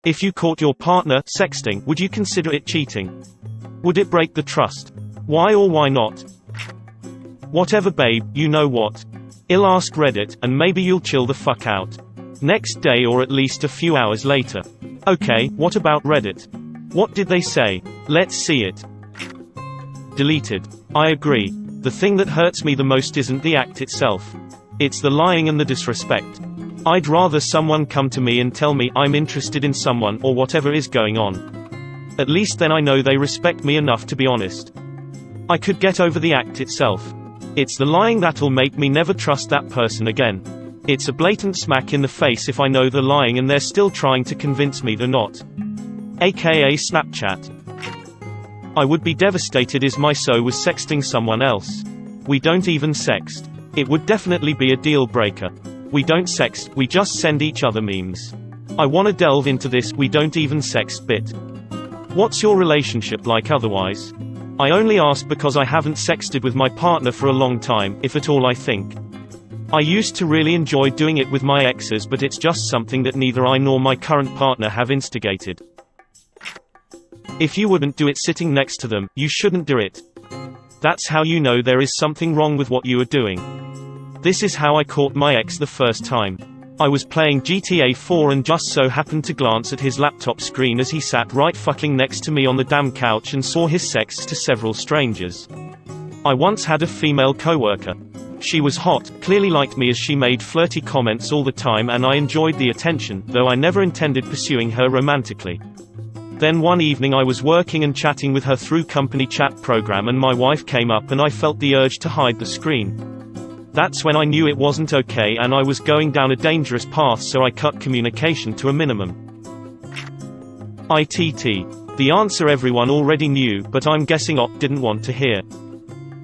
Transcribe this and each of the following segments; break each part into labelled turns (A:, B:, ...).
A: If you caught your partner sexting, would you consider it cheating? Would it break the trust? Why or why not? Whatever babe, you know what? I'll ask Reddit, and maybe you'll chill the fuck out. Next day or at least a few hours later. Okay, what about Reddit? What did they say? Let's see it. Deleted. I agree. The thing that hurts me the most isn't the act itself. It's the lying and the disrespect. I'd rather someone come to me and tell me I'm interested in someone or whatever is going on. At least then I know they respect me enough to be honest. I could get over the act itself. It's the lying that'll make me never trust that person again. It's a blatant smack in the face if I know they're lying and they're still trying to convince me they're not. AKA Snapchat. I would be devastated if my so was sexting someone else. We don't even sext. It would definitely be a deal breaker. We don't sext, we just send each other memes. I wanna delve into this we don't even sext bit. What's your relationship like otherwise? I only ask because I haven't sexted with my partner for a long time, if at all I think. I used to really enjoy doing it with my exes but it's just something that neither I nor my current partner have instigated. If you wouldn't do it sitting next to them, you shouldn't do it. That's how you know there is something wrong with what you are doing. This is how I caught my ex the first time. I was playing GTA 4 and just so happened to glance at his laptop screen as he sat right fucking next to me on the damn couch and saw his sex to several strangers. I once had a female coworker. She was hot, clearly liked me as she made flirty comments all the time and I enjoyed the attention, though I never intended pursuing her romantically. Then one evening I was working and chatting with her through company chat program and my wife came up and I felt the urge to hide the screen. That's when I knew it wasn't okay and I was going down a dangerous path, so I cut communication to a minimum. ITT. The answer everyone already knew, but I'm guessing Op didn't want to hear.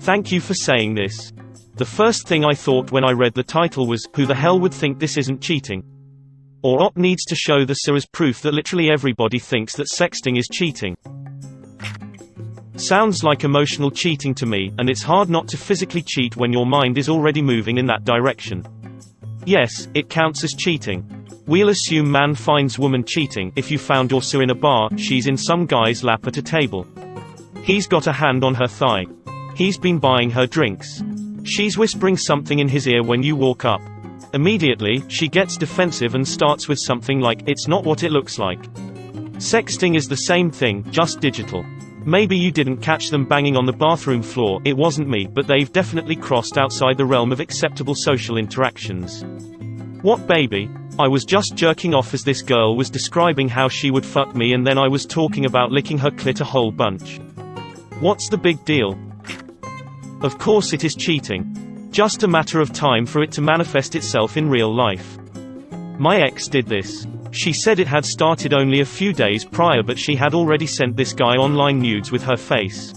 A: Thank you for saying this. The first thing I thought when I read the title was, who the hell would think this isn't cheating? Or Op needs to show this as proof that literally everybody thinks that sexting is cheating. Sounds like emotional cheating to me, and it's hard not to physically cheat when your mind is already moving in that direction. Yes, it counts as cheating. We'll assume man finds woman cheating. If you found your Sue in a bar, she's in some guy's lap at a table. He's got a hand on her thigh. He's been buying her drinks. She's whispering something in his ear when you walk up. Immediately, she gets defensive and starts with something like, "It's not what it looks like." Sexting is the same thing, just digital. Maybe you didn't catch them banging on the bathroom floor, it wasn't me, but they've definitely crossed outside the realm of acceptable social interactions. What baby? I was just jerking off as this girl was describing how she would fuck me and then I was talking about licking her clit a whole bunch. What's the big deal? Of course it is cheating. Just a matter of time for it to manifest itself in real life. My ex did this. She said it had started only a few days prior, but she had already sent this guy online nudes with her face.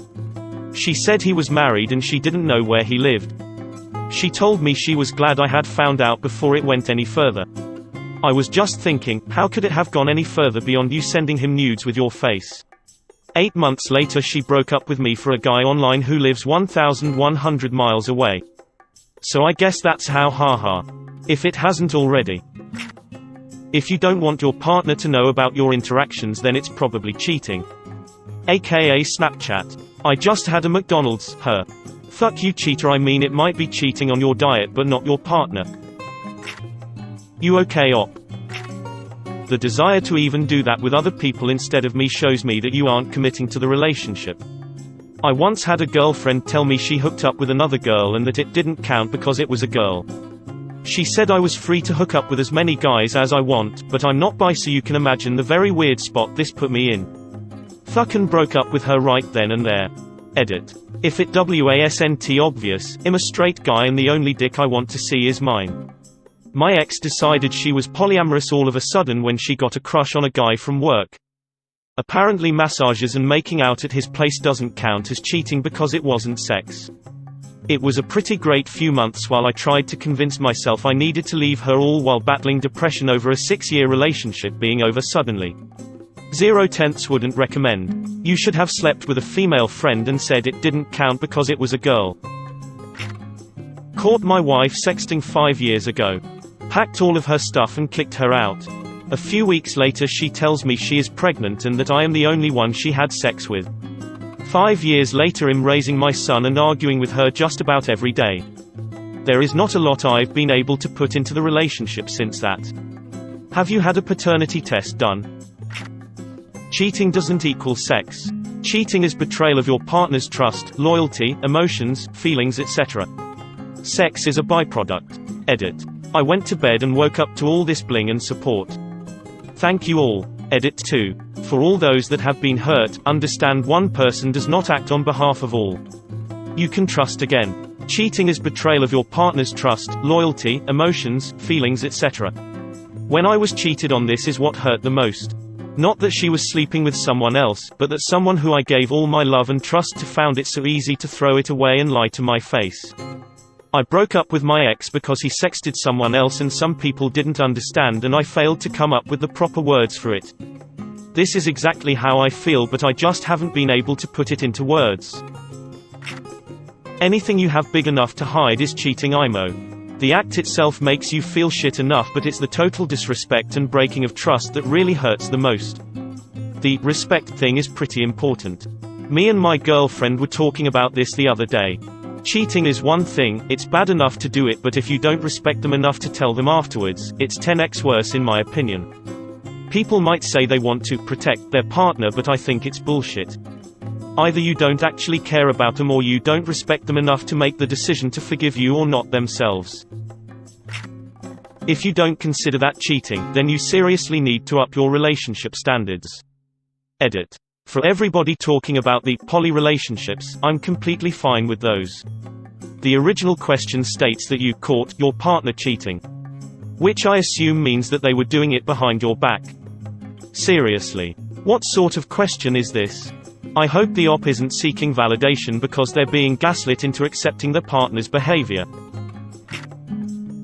A: She said he was married and she didn't know where he lived. She told me she was glad I had found out before it went any further. I was just thinking, how could it have gone any further beyond you sending him nudes with your face? 8 months later she broke up with me for a guy online who lives 1,100 miles away. So I guess that's how, haha. If it hasn't already. If you don't want your partner to know about your interactions, then it's probably cheating. AKA Snapchat. I just had a McDonald's, her. Fuck you cheater, I mean it might be cheating on your diet but not your partner. You okay Op? The desire to even do that with other people instead of me shows me that you aren't committing to the relationship. I once had a girlfriend tell me she hooked up with another girl and that it didn't count because it was a girl. She said I was free to hook up with as many guys as I want, but I'm not bi, so you can imagine the very weird spot this put me in. Fucking broke up with her right then and there. Edit. If it wasn't obvious, I'm a straight guy and the only dick I want to see is mine. My ex decided she was polyamorous all of a sudden when she got a crush on a guy from work. Apparently massages and making out at his place doesn't count as cheating because it wasn't sex. It was a pretty great few months while I tried to convince myself I needed to leave her, all while battling depression over a 6-year relationship being over suddenly. 0/10 wouldn't recommend. You should have slept with a female friend and said it didn't count because it was a girl. Caught my wife sexting 5 years ago. Packed all of her stuff and kicked her out. A few weeks later she tells me she is pregnant and that I am the only one she had sex with. 5 years later I'm raising my son and arguing with her just about every day. There is not a lot I've been able to put into the relationship since that. Have you had a paternity test done? Cheating doesn't equal sex. Cheating is betrayal of your partner's trust, loyalty, emotions, feelings, etc. Sex is a byproduct. Edit. I went to bed and woke up to all this bling and support. Thank you all. Edit 2. For all those that have been hurt, understand one person does not act on behalf of all. You can trust again. Cheating is betrayal of your partner's trust, loyalty, emotions, feelings, etc. When I was cheated on, this is what hurt the most. Not that she was sleeping with someone else, but that someone who I gave all my love and trust to found it so easy to throw it away and lie to my face. I broke up with my ex because he sexted someone else and some people didn't understand and I failed to come up with the proper words for it. This is exactly how I feel, but I just haven't been able to put it into words. Anything you have big enough to hide is cheating, IMO. The act itself makes you feel shit enough, but it's the total disrespect and breaking of trust that really hurts the most. The respect thing is pretty important. Me and my girlfriend were talking about this the other day. Cheating is one thing, it's bad enough to do it, but if you don't respect them enough to tell them afterwards, it's 10x worse in my opinion. People might say they want to protect their partner, but I think it's bullshit. Either you don't actually care about them or you don't respect them enough to make the decision to forgive you or not themselves. If you don't consider that cheating, then you seriously need to up your relationship standards. Edit. For everybody talking about the poly relationships, I'm completely fine with those. The original question states that you caught your partner cheating, which I assume means that they were doing it behind your back. Seriously. What sort of question is this? I hope the op isn't seeking validation because they're being gaslit into accepting their partner's behavior.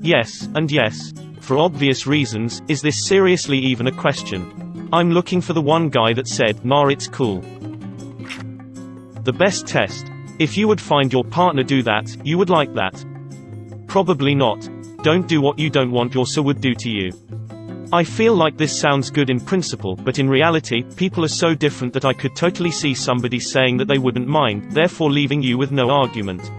A: Yes, and yes. For obvious reasons, is this seriously even a question? I'm looking for the one guy that said, "Nah, it's cool." The best test. If you would find your partner do that, you would like that. Probably not. Don't do what you don't want your so would do to you. I feel like this sounds good in principle, but in reality, people are so different that I could totally see somebody saying that they wouldn't mind, therefore leaving you with no argument.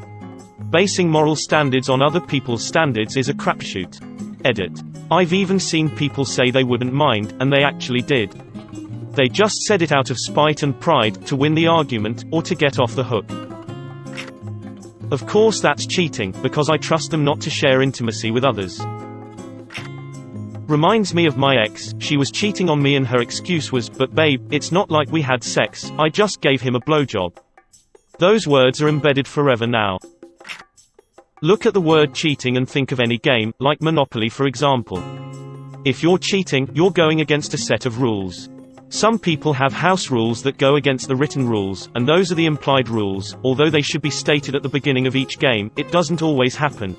A: Basing moral standards on other people's standards is a crapshoot. Edit. I've even seen people say they wouldn't mind, and they actually did. They just said it out of spite and pride, to win the argument, or to get off the hook. Of course that's cheating, because I trust them not to share intimacy with others. Reminds me of my ex. She was cheating on me and her excuse was, "But babe, it's not like we had sex, I just gave him a blowjob." Those words are embedded forever now. Look at the word cheating and think of any game, like Monopoly for example. If you're cheating, you're going against a set of rules. Some people have house rules that go against the written rules, and those are the implied rules. Although they should be stated at the beginning of each game, it doesn't always happen.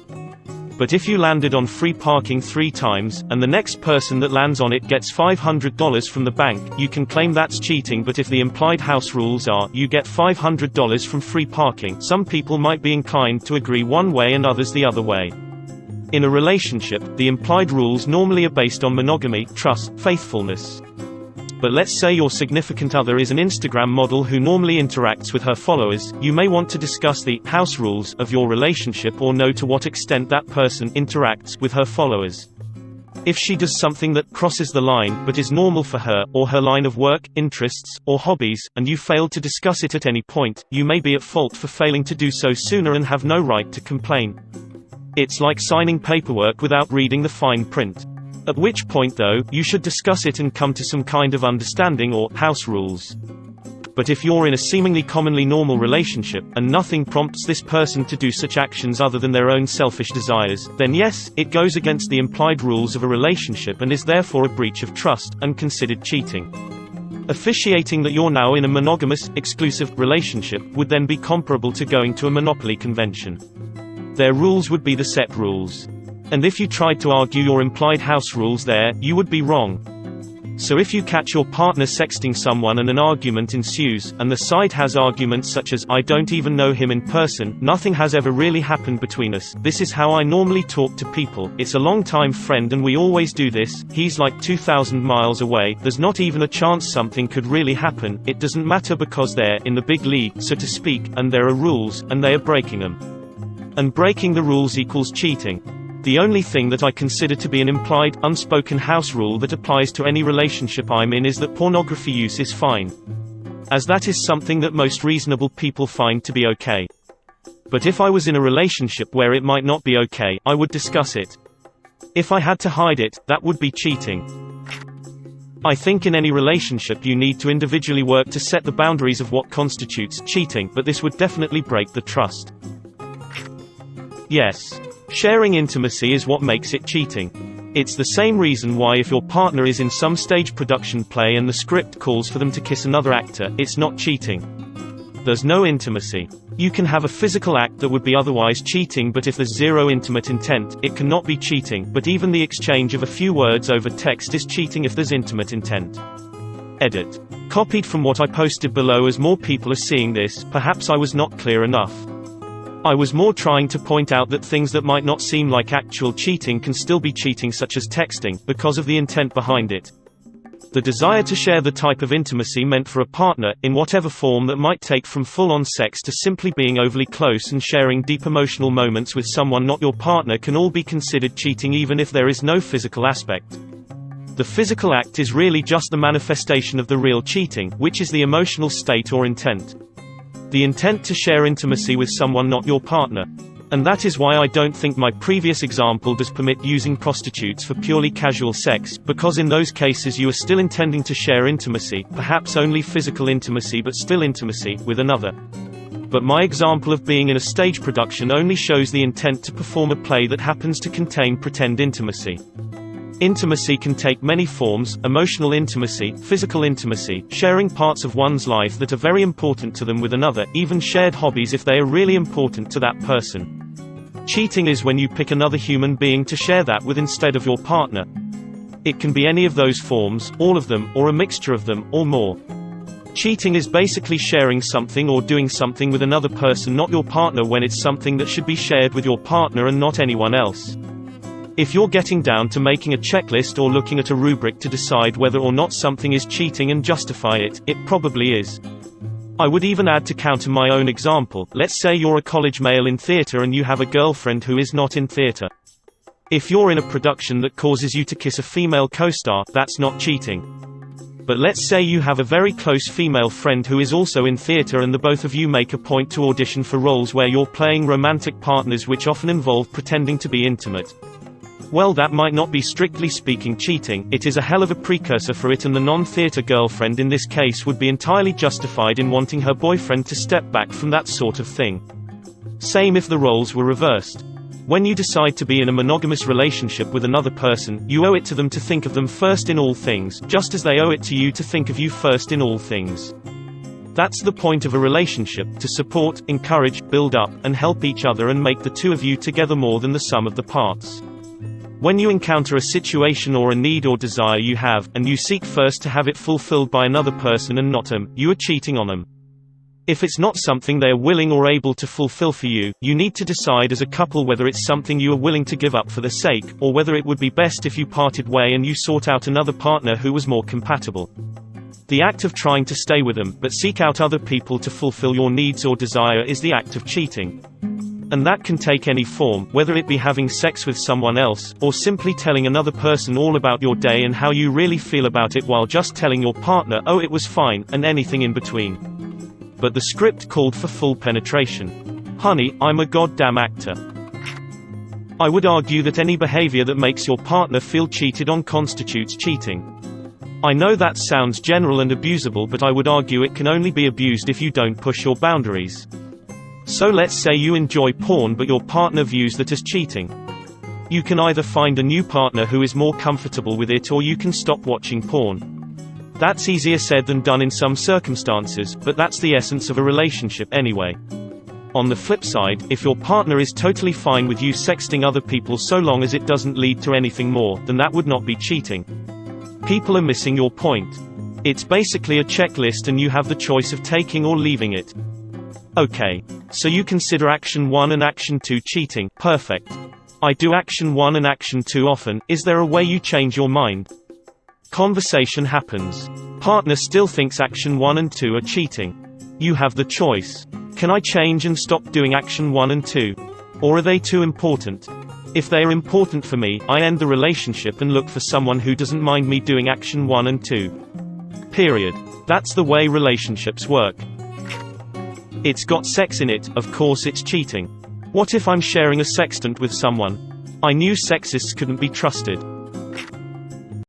A: But if you landed on free parking 3 times, and the next person that lands on it gets $500 from the bank, you can claim that's cheating. But if the implied house rules are, you get $500 from free parking, some people might be inclined to agree one way and others the other way. In a relationship, the implied rules normally are based on monogamy, trust, faithfulness. But let's say your significant other is an Instagram model who normally interacts with her followers, you may want to discuss the house rules of your relationship or know to what extent that person interacts with her followers. If she does something that crosses the line but is normal for her, or her line of work, interests, or hobbies, and you failed to discuss it at any point, you may be at fault for failing to do so sooner and have no right to complain. It's like signing paperwork without reading the fine print. At which point though, you should discuss it and come to some kind of understanding or house rules. But if you're in a seemingly commonly normal relationship, and nothing prompts this person to do such actions other than their own selfish desires, then yes, it goes against the implied rules of a relationship and is therefore a breach of trust, and considered cheating. Officiating that you're now in a monogamous, exclusive relationship would then be comparable to going to a Monopoly convention. Their rules would be the set rules. And if you tried to argue your implied house rules there, you would be wrong. So if you catch your partner sexting someone and an argument ensues, and the side has arguments such as, "I don't even know him in person, nothing has ever really happened between us, this is how I normally talk to people, it's a long-time friend and we always do this, he's like 2,000 miles away, there's not even a chance something could really happen, it doesn't matter because they're in the big league, so to speak, and there are rules, and they are breaking them. And breaking the rules equals cheating. The only thing that I consider to be an implied, unspoken house rule that applies to any relationship I'm in is that pornography use is fine. As that is something that most reasonable people find to be okay. But if I was in a relationship where it might not be okay, I would discuss it. If I had to hide it, that would be cheating. I think in any relationship you need to individually work to set the boundaries of what constitutes cheating, but this would definitely break the trust. Yes. Sharing intimacy is what makes it cheating. It's the same reason why if your partner is in some stage production play and the script calls for them to kiss another actor, it's not cheating. There's no intimacy. You can have a physical act that would be otherwise cheating, but if there's zero intimate intent, it cannot be cheating, but even the exchange of a few words over text is cheating if there's intimate intent. Edit. Copied from what I posted below as more people are seeing this, perhaps I was not clear enough. I was more trying to point out that things that might not seem like actual cheating can still be cheating, such as texting, because of the intent behind it. The desire to share the type of intimacy meant for a partner, in whatever form that might take, from full-on sex to simply being overly close and sharing deep emotional moments with someone not your partner, can all be considered cheating even if there is no physical aspect. The physical act is really just the manifestation of the real cheating, which is the emotional state or intent. The intent to share intimacy with someone not your partner. And that is why I don't think my previous example does permit using prostitutes for purely casual sex, because in those cases you are still intending to share intimacy, perhaps only physical intimacy but still intimacy, with another. But my example of being in a stage production only shows the intent to perform a play that happens to contain pretend intimacy. Intimacy can take many forms: emotional intimacy, physical intimacy, sharing parts of one's life that are very important to them with another, even shared hobbies if they are really important to that person. Cheating is when you pick another human being to share that with instead of your partner. It can be any of those forms, all of them, or a mixture of them, or more. Cheating is basically sharing something or doing something with another person not your partner when it's something that should be shared with your partner and not anyone else. If you're getting down to making a checklist or looking at a rubric to decide whether or not something is cheating and justify it, it probably is. I would even add to counter my own example, let's say you're a college male in theater and you have a girlfriend who is not in theater. If you're in a production that causes you to kiss a female co-star, that's not cheating. But let's say you have a very close female friend who is also in theater and the both of you make a point to audition for roles where you're playing romantic partners, which often involve pretending to be intimate. Well, that might not be strictly speaking cheating, it is a hell of a precursor for it, and the non-theater girlfriend in this case would be entirely justified in wanting her boyfriend to step back from that sort of thing. Same if the roles were reversed. When you decide to be in a monogamous relationship with another person, you owe it to them to think of them first in all things, just as they owe it to you to think of you first in all things. That's the point of a relationship, to support, encourage, build up, and help each other and make the two of you together more than the sum of the parts. When you encounter a situation or a need or desire you have, and you seek first to have it fulfilled by another person and not them, you are cheating on them. If it's not something they are willing or able to fulfill for you, you need to decide as a couple whether it's something you are willing to give up for their sake, or whether it would be best if you parted way and you sought out another partner who was more compatible. The act of trying to stay with them, but seek out other people to fulfill your needs or desire, is the act of cheating. And that can take any form, whether it be having sex with someone else, or simply telling another person all about your day and how you really feel about it while just telling your partner, oh it was fine, and anything in between. But the script called for full penetration. Honey, I'm a goddamn actor. I would argue that any behavior that makes your partner feel cheated on constitutes cheating. I know that sounds general and abusable, but I would argue it can only be abused if you don't push your boundaries. So let's say you enjoy porn but your partner views that as cheating. You can either find a new partner who is more comfortable with it, or you can stop watching porn. That's easier said than done in some circumstances, but that's the essence of a relationship anyway. On the flip side, if your partner is totally fine with you sexting other people so long as it doesn't lead to anything more, then that would not be cheating. People are missing your point. It's basically a checklist and you have the choice of taking or leaving it. Okay. So you consider action 1 and action 2 cheating. Perfect. I do action 1 and action 2 often. Is there a way you change your mind? Conversation happens. Partner still thinks action 1 and 2 are cheating. You have the choice. Can I change and stop doing action 1 and 2? Or are they too important? If they are important for me, I end the relationship and look for someone who doesn't mind me doing action 1 and 2. Period. That's the way relationships work. It's got sex in it, of course it's cheating. What if I'm sharing a sextant with someone? I knew sexists couldn't be trusted.